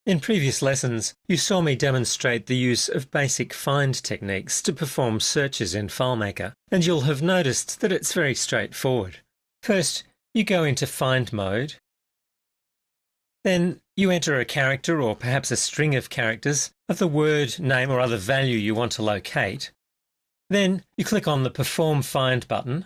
In previous lessons, you saw me demonstrate the use of basic find techniques to perform searches in FileMaker, and you'll have noticed that it's very straightforward. First, you go into Find mode. Then you enter a character or perhaps a string of characters of the word, name or other value you want to locate. Then you click on the Perform Find button,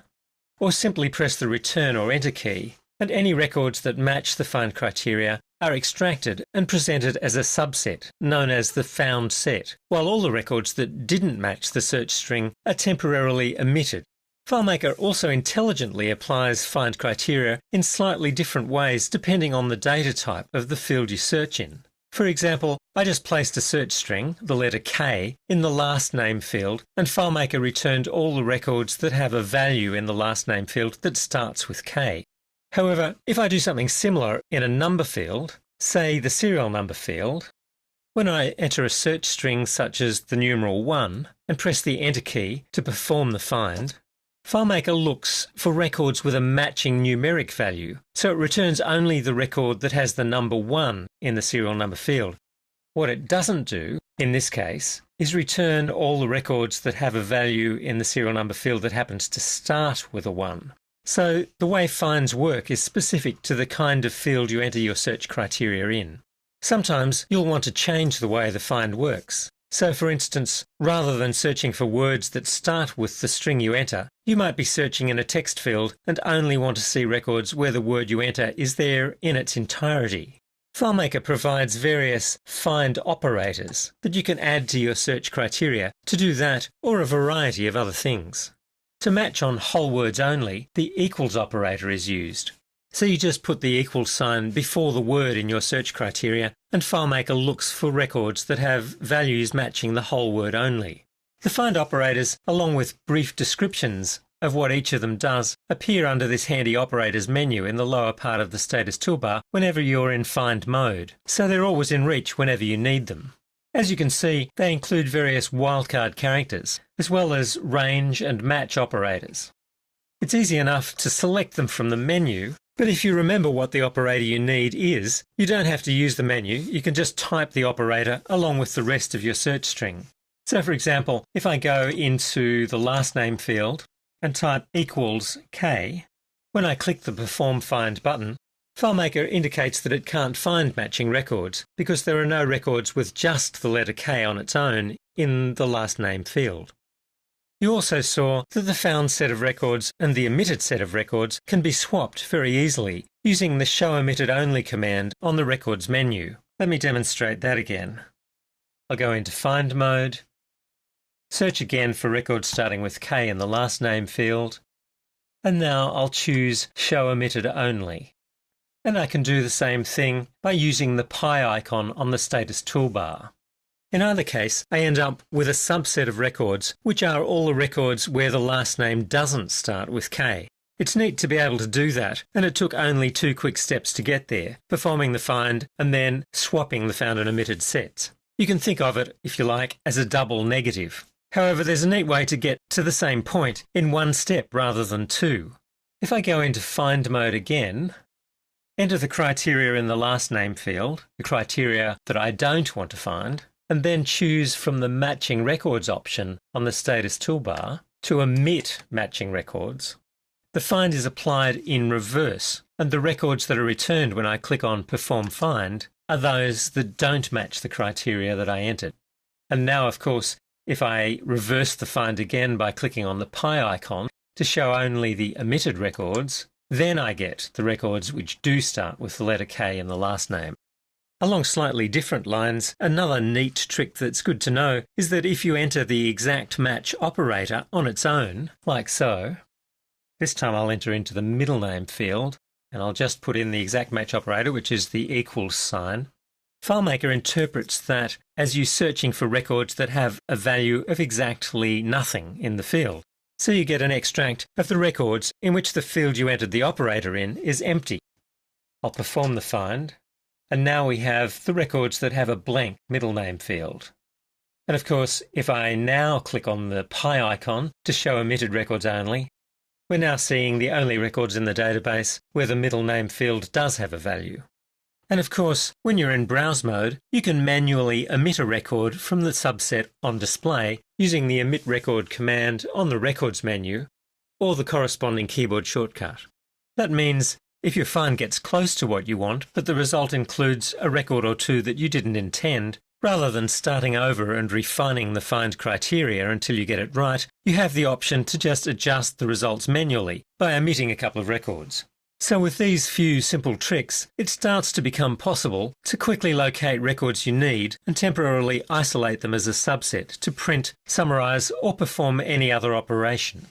or simply press the Return or Enter key, and any records that match the find criteria are extracted and presented as a subset known as the found set, while all the records that didn't match the search string are temporarily omitted. FileMaker also intelligently applies find criteria in slightly different ways depending on the data type of the field you search in. For example, I just placed a search string, the letter K, in the last name field, and FileMaker returned all the records that have a value in the last name field that starts with K. However, if I do something similar in a number field, say the serial number field, when I enter a search string such as the numeral 1 and press the Enter key to perform the find, FileMaker looks for records with a matching numeric value, so it returns only the record that has the number 1 in the serial number field. What it doesn't do, in this case, is return all the records that have a value in the serial number field that happens to start with a 1. So the way finds work is specific to the kind of field you enter your search criteria in. Sometimes you'll want to change the way the find works. So for instance, rather than searching for words that start with the string you enter, you might be searching in a text field and only want to see records where the word you enter is there in its entirety. FileMaker provides various find operators that you can add to your search criteria to do that or a variety of other things. To match on whole words only, the equals operator is used. So you just put the equals sign before the word in your search criteria, and FileMaker looks for records that have values matching the whole word only. The find operators, along with brief descriptions of what each of them does, appear under this handy operators menu in the lower part of the status toolbar whenever you're in find mode, so they're always in reach whenever you need them. As you can see, they include various wildcard characters, as well as range and match operators. It's easy enough to select them from the menu, but if you remember what the operator you need is, you don't have to use the menu, you can just type the operator along with the rest of your search string. So for example, if I go into the last name field and type equals K, when I click the Perform Find button, FileMaker indicates that it can't find matching records because there are no records with just the letter K on its own in the last name field. You also saw that the found set of records and the omitted set of records can be swapped very easily using the Show Omitted Only command on the Records menu. Let me demonstrate that again. I'll go into Find mode, search again for records starting with K in the last name field, and now I'll choose Show Omitted Only. And I can do the same thing by using the pie icon on the status toolbar. In either case, I end up with a subset of records, which are all the records where the last name doesn't start with K. It's neat to be able to do that, and it took only 2 quick steps to get there, performing the find and then swapping the found and omitted sets. You can think of it, if you like, as a double negative. However, there's a neat way to get to the same point in 1 step rather than 2. If I go into Find mode again, enter the criteria in the last name field, the criteria that I don't want to find, and then choose from the Matching Records option on the status toolbar to omit matching records. The find is applied in reverse, and the records that are returned when I click on Perform Find are those that don't match the criteria that I entered. And now, of course, if I reverse the find again by clicking on the pie icon to show only the omitted records, then I get the records which do start with the letter K in the last name. Along slightly different lines, another neat trick that's good to know is that if you enter the exact match operator on its own, like so, this time I'll enter into the middle name field, and I'll just put in the exact match operator, which is the equals sign. FileMaker interprets that as you searching for records that have a value of exactly nothing in the field. So you get an extract of the records in which the field you entered the operator in is empty. I'll perform the find, and now we have the records that have a blank middle name field. And of course, if I now click on the pie icon to show omitted records only, we're now seeing the only records in the database where the middle name field does have a value. And of course, when you're in browse mode, you can manually omit a record from the subset on display using the omit record command on the records menu or the corresponding keyboard shortcut. That means if your find gets close to what you want, but the result includes a record or two that you didn't intend, rather than starting over and refining the find criteria until you get it right, you have the option to just adjust the results manually by omitting a couple of records. So with these few simple tricks, it starts to become possible to quickly locate records you need and temporarily isolate them as a subset to print, summarise or perform any other operation.